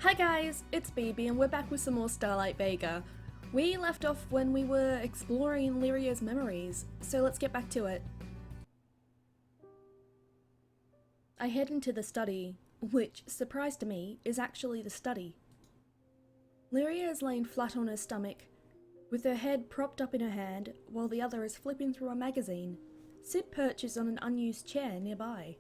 Hi guys, it's BB and we're back with some more Starlight Vega. We left off when we were exploring Lyria's memories, so let's get back to it. I head into the study, which, surprise to me, is actually the study. Lyria is laying flat on her stomach, with her head propped up in her hand, while the other is flipping through a magazine. Sid perches on an unused chair nearby.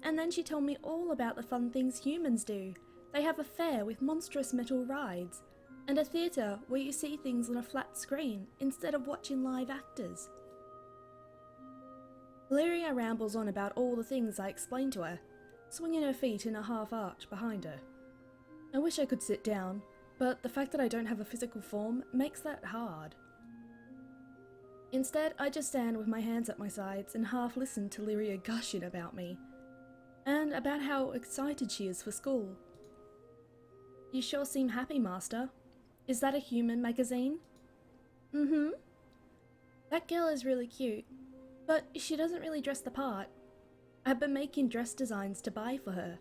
And then she told me all about the fun things humans do. They have a fair with monstrous metal rides, and a theatre where you see things on a flat screen instead of watching live actors. Lyria rambles on about all the things I explained to her, swinging her feet in a half arch behind her. I wish I could sit down, but the fact that I don't have a physical form makes that hard. Instead, I just stand with my hands at my sides and half listen to Lyria gushing about me, and about how excited she is for school. You sure seem happy, Master. Is that a human magazine? Mm-hmm. That girl is really cute, but she doesn't really dress the part. I've been making dress designs to buy for her.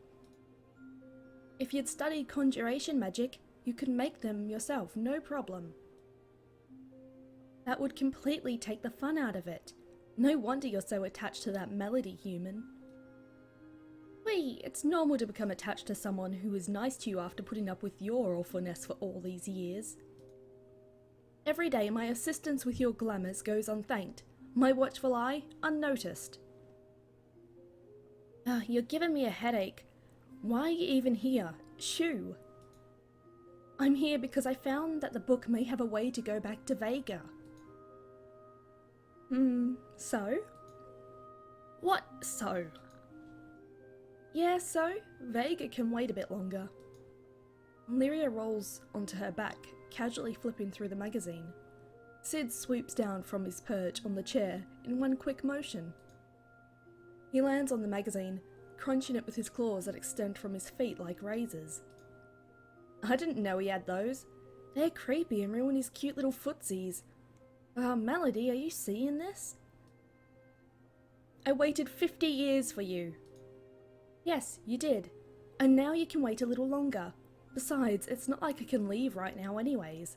If you'd studied conjuration magic, you could make them yourself, no problem. That would completely take the fun out of it. No wonder you're so attached to that melody, human. Wait, it's normal to become attached to someone who is nice to you after putting up with your awfulness for all these years. Every day my assistance with your glamours goes unthanked, my watchful eye unnoticed. You're giving me a headache. Why are you even here? Shoo! I'm here because I found that the book may have a way to go back to Vega. So? What so? Yeah, so? Vega can wait a bit longer. Lyria rolls onto her back, casually flipping through the magazine. Sid swoops down from his perch on the chair in one quick motion. He lands on the magazine, crunching it with his claws that extend from his feet like razors. I didn't know he had those. They're creepy and ruin his cute little footsies. Melody, are you seeing this? I waited 50 years for you. Yes, you did. And now you can wait a little longer. Besides, it's not like I can leave right now anyways.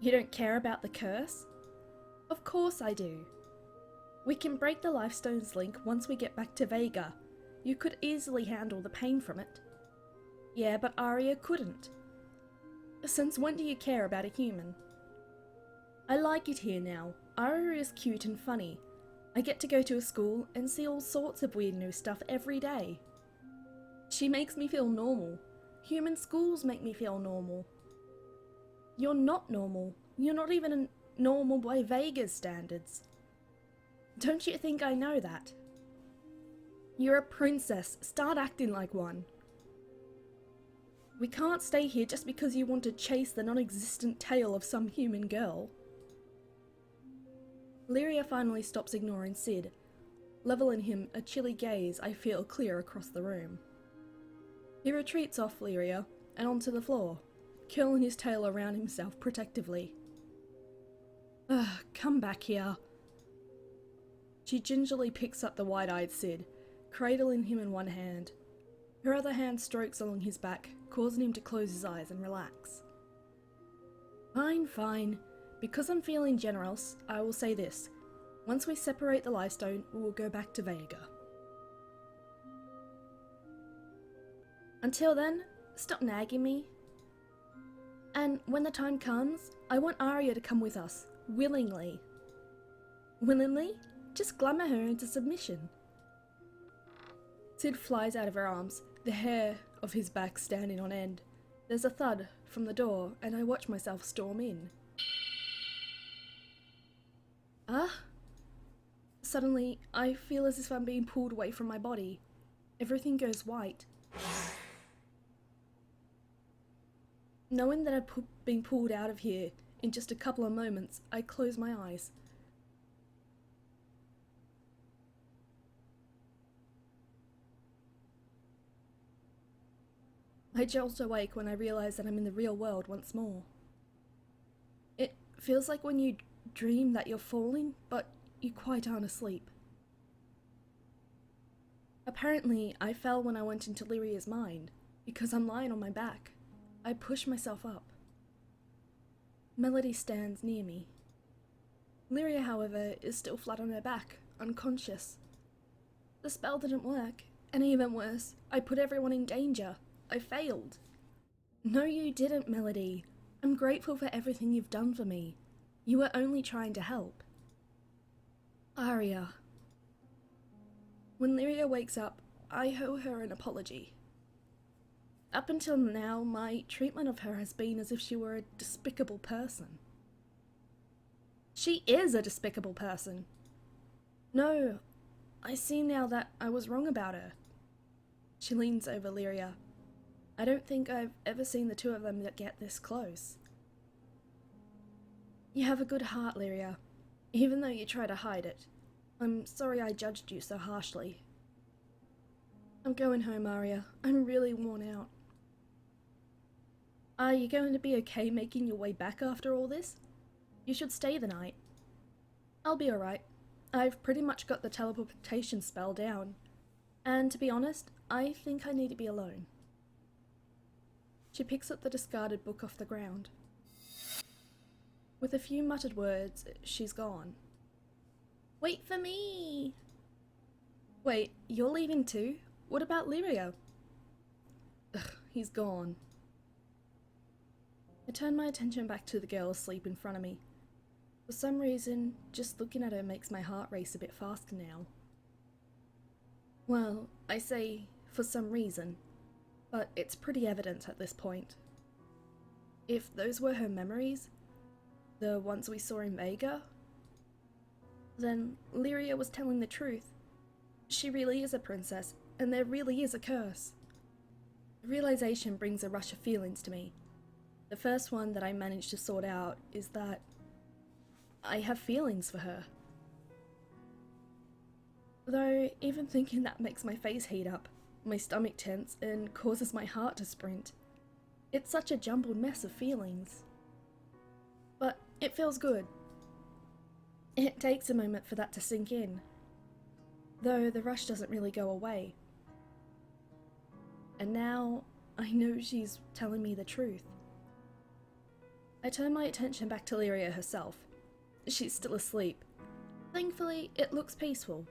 You don't care about the curse? Of course I do. We can break the lifestone's link once we get back to Vega. You could easily handle the pain from it. Yeah, but Aria couldn't. Since when do you care about a human? I like it here now. Aria is cute and funny. I get to go to a school and see all sorts of weird new stuff every day. She makes me feel normal. Human schools make me feel normal. You're not normal. You're not even normal by Vega's standards. Don't you think I know that? You're a princess. Start acting like one. We can't stay here just because you want to chase the non-existent tail of some human girl. Lyria finally stops ignoring Sid, leveling him a chilly gaze I feel clear across the room. He retreats off Lyria and onto the floor, curling his tail around himself protectively. Come back here. She gingerly picks up the wide-eyed Sid, cradling him in one hand. Her other hand strokes along his back, causing him to close his eyes and relax. Fine, fine. Because I'm feeling generous, I will say this. Once we separate the lifestone, we will go back to Vega. Until then, stop nagging me. And when the time comes, I want Aria to come with us, willingly. Willingly? Just glamour her into submission. Sid flies out of her arms, the hair of his back standing on end. There's a thud from the door, and I watch myself storm in. Suddenly, I feel as if I'm being pulled away from my body. Everything goes white. Knowing that I've been pulled out of here in just a couple of moments, I close my eyes. I jolt awake when I realize that I'm in the real world once more. It feels like when you dream that you're falling, but you quite aren't asleep. Apparently, I fell when I went into Lyria's mind, because I'm lying on my back. I push myself up. Melody stands near me. Lyria, however, is still flat on her back, unconscious. The spell didn't work, and even worse, I put everyone in danger. I failed. No, you didn't, Melody. I'm grateful for everything you've done for me. You were only trying to help. Aria. When Lyria wakes up, I owe her an apology. Up until now, my treatment of her has been as if she were a despicable person. She is a despicable person. No, I see now that I was wrong about her. She leans over Lyria. I don't think I've ever seen the two of them that get this close. You have a good heart, Lyria, even though you try to hide it. I'm sorry I judged you so harshly. I'm going home, Aria. I'm really worn out. Are you going to be okay making your way back after all this? You should stay the night. I'll be alright. I've pretty much got the teleportation spell down. And to be honest, I think I need to be alone. She picks up the discarded book off the ground. With a few muttered words, she's gone. Wait for me! Wait, you're leaving too? What about Lyria? Ugh, he's gone. I turn my attention back to the girl asleep in front of me. For some reason, just looking at her makes my heart race a bit faster now. Well, I say for some reason, but it's pretty evident at this point. If those were her memories, the ones we saw in Vega, then Lyria was telling the truth. She really is a princess, and there really is a curse. The realization brings a rush of feelings to me. The first one that I managed to sort out is that I have feelings for her. Though, even thinking that makes my face heat up, my stomach tense, and causes my heart to sprint. It's such a jumbled mess of feelings. But it feels good. It takes a moment for that to sink in, though the rush doesn't really go away. And now, I know she's telling me the truth. I turn my attention back to Lyria herself. She's still asleep. Thankfully, it looks peaceful.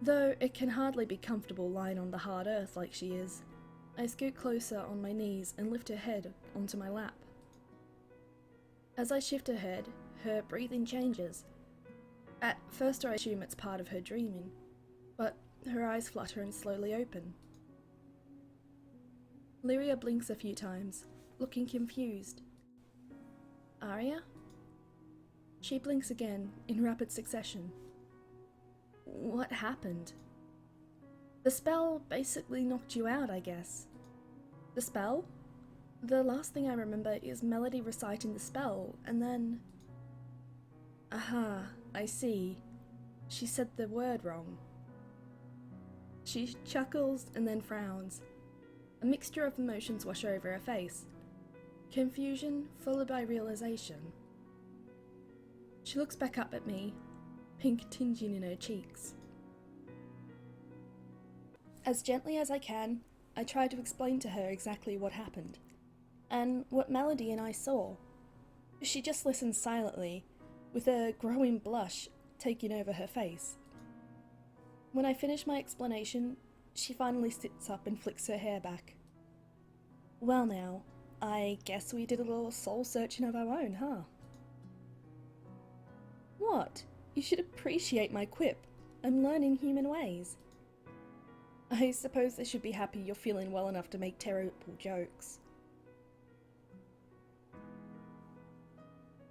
Though it can hardly be comfortable lying on the hard earth like she is, I scoot closer on my knees and lift her head onto my lap. As I shift her head, her breathing changes. At first I assume it's part of her dreaming, but her eyes flutter and slowly open. Lyria blinks a few times, looking confused. Aria? She blinks again, in rapid succession. What happened? The spell basically knocked you out, I guess. The spell? The last thing I remember is Melody reciting the spell, and then... Aha, I see. She said the word wrong. She chuckles and then frowns. A mixture of emotions wash over her face. Confusion followed by realization. She looks back up at me, pink tinging in her cheeks. As gently as I can, I try to explain to her exactly what happened, and what Melody and I saw. She just listens silently, with a growing blush taking over her face. When I finish my explanation, she finally sits up and flicks her hair back. Well now, I guess we did a little soul searching of our own, huh? What? You should appreciate my quip. I'm learning human ways. I suppose I should be happy you're feeling well enough to make terrible jokes.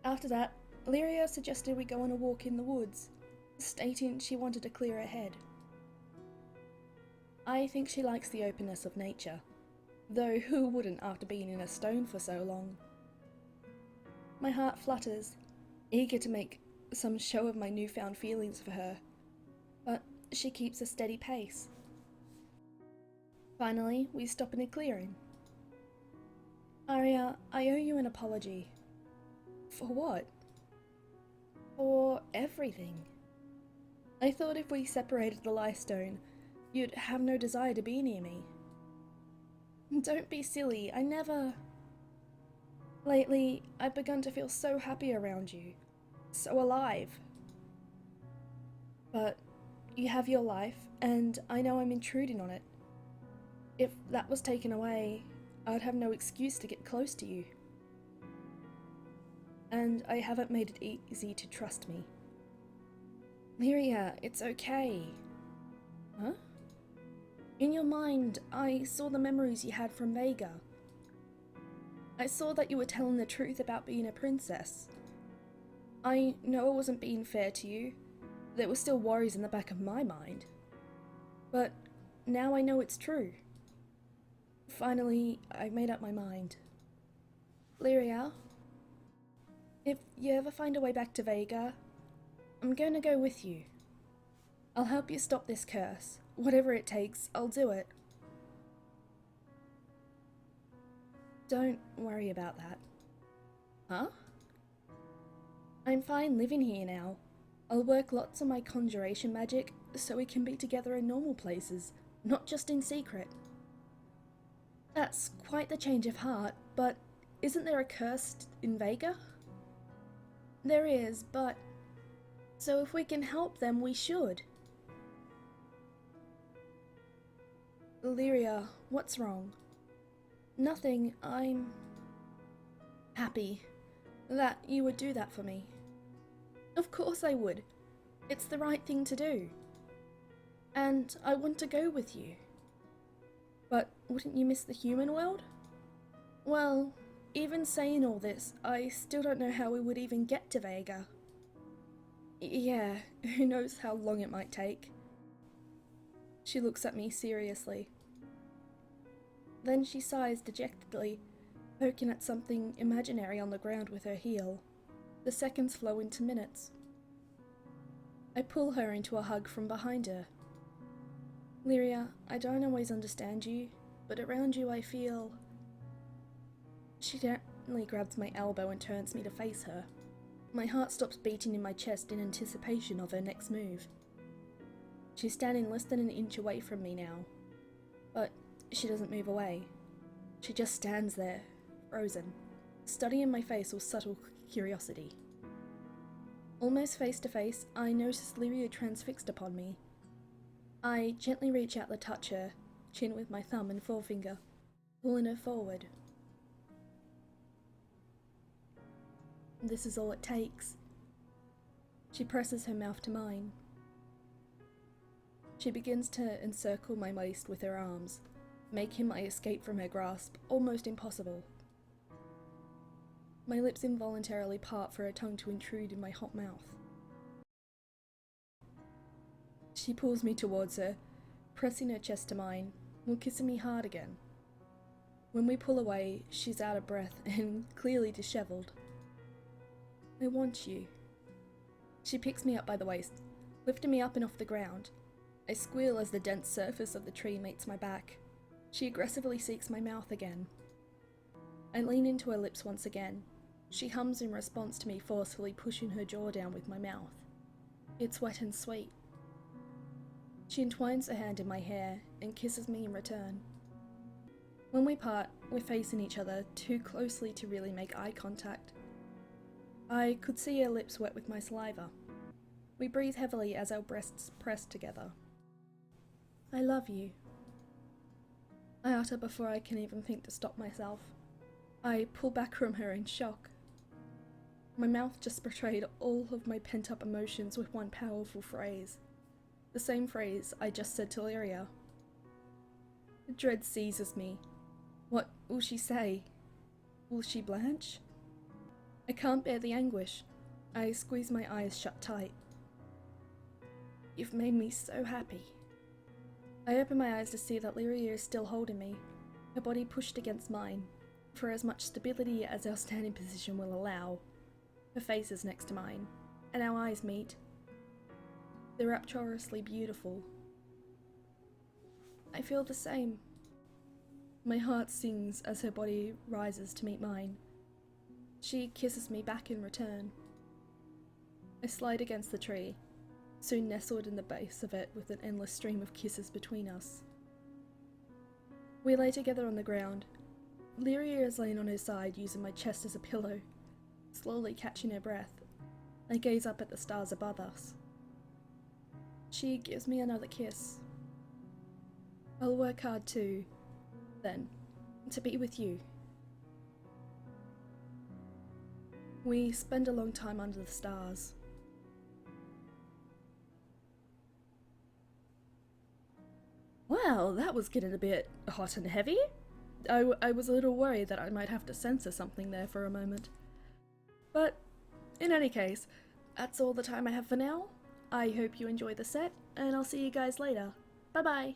After that, Lyria suggested we go on a walk in the woods, stating she wanted to clear her head. I think she likes the openness of nature, though who wouldn't after being in a stone for so long? My heart flutters, eager to make some show of my newfound feelings for her, but she keeps a steady pace. Finally, we stop in a clearing. Aria, I owe you an apology. For what? For everything. I thought if we separated the lifestone, you'd have no desire to be near me. Don't be silly, I never... Lately, I've begun to feel so happy around you, so alive. But you have your life, and I know I'm intruding on it. If that was taken away, I'd have no excuse to get close to you. And I haven't made it easy to trust me. Lyria, it's okay. Huh? In your mind, I saw the memories you had from Vega. I saw that you were telling the truth about being a princess. I know I wasn't being fair to you. There were still worries in the back of my mind. But now I know it's true. Finally, I made up my mind. Lyria, if you ever find a way back to Vega, I'm going to go with you. I'll help you stop this curse. Whatever it takes, I'll do it. Don't worry about that. Huh? I'm fine living here now. I'll work lots on my conjuration magic so we can be together in normal places, not just in secret. That's quite the change of heart, but isn't there a curse in Vega? There is, but... So if we can help them, we should. Lyria, what's wrong? Nothing, I'm... happy that you would do that for me. Of course I would. It's the right thing to do. And I want to go with you. But wouldn't you miss the human world? Well, even saying all this, I still don't know how we would even get to Vega. Yeah, who knows how long it might take. She looks at me seriously. Then she sighs dejectedly, poking at something imaginary on the ground with her heel. The seconds flow into minutes. I pull her into a hug from behind her. Lyria, I don't always understand you, but around you I feel... She gently grabs my elbow and turns me to face her. My heart stops beating in my chest in anticipation of her next move. She's standing less than an inch away from me now, but she doesn't move away. She just stands there, frozen, studying my face with subtle curiosity. Almost face to face, I notice Lyria transfixed upon me. I gently reach out to touch her, chin with my thumb and forefinger, pulling her forward. This is all it takes. She presses her mouth to mine. She begins to encircle my waist with her arms, making my escape from her grasp almost impossible. My lips involuntarily part for her tongue to intrude in my hot mouth. She pulls me towards her, pressing her chest to mine, while kissing me hard again. When we pull away, she's out of breath and clearly dishevelled. I want you. She picks me up by the waist, lifting me up and off the ground. I squeal as the dense surface of the tree meets my back. She aggressively seeks my mouth again. I lean into her lips once again. She hums in response to me forcefully pushing her jaw down with my mouth. It's wet and sweet. She entwines her hand in my hair and kisses me in return. When we part, we're facing each other too closely to really make eye contact. I could see her lips wet with my saliva. We breathe heavily as our breasts press together. I love you. I utter before I can even think to stop myself. I pull back from her in shock. My mouth just betrayed all of my pent-up emotions with one powerful phrase. The same phrase I just said to Lyria. Dread seizes me. What will she say? Will she blanch? I can't bear the anguish. I squeeze my eyes shut tight. You've made me so happy. I open my eyes to see that Lyria is still holding me, her body pushed against mine, for as much stability as our standing position will allow. Her face is next to mine, and our eyes meet. They're rapturously beautiful. I feel the same. My heart sings as her body rises to meet mine. She kisses me back in return. I slide against the tree. soon nestled in the base of it with an endless stream of kisses between us. We lay together on the ground. Lyria is laying on her side using my chest as a pillow, slowly catching her breath. I gaze up at the stars above us. She gives me another kiss. I'll work hard too, then, to be with you. We spend a long time under the stars. Well, that was getting a bit hot and heavy. I was a little worried that I might have to censor something there for a moment. But, in any case, that's all the time I have for now. I hope you enjoy the set, and I'll see you guys later. Bye bye!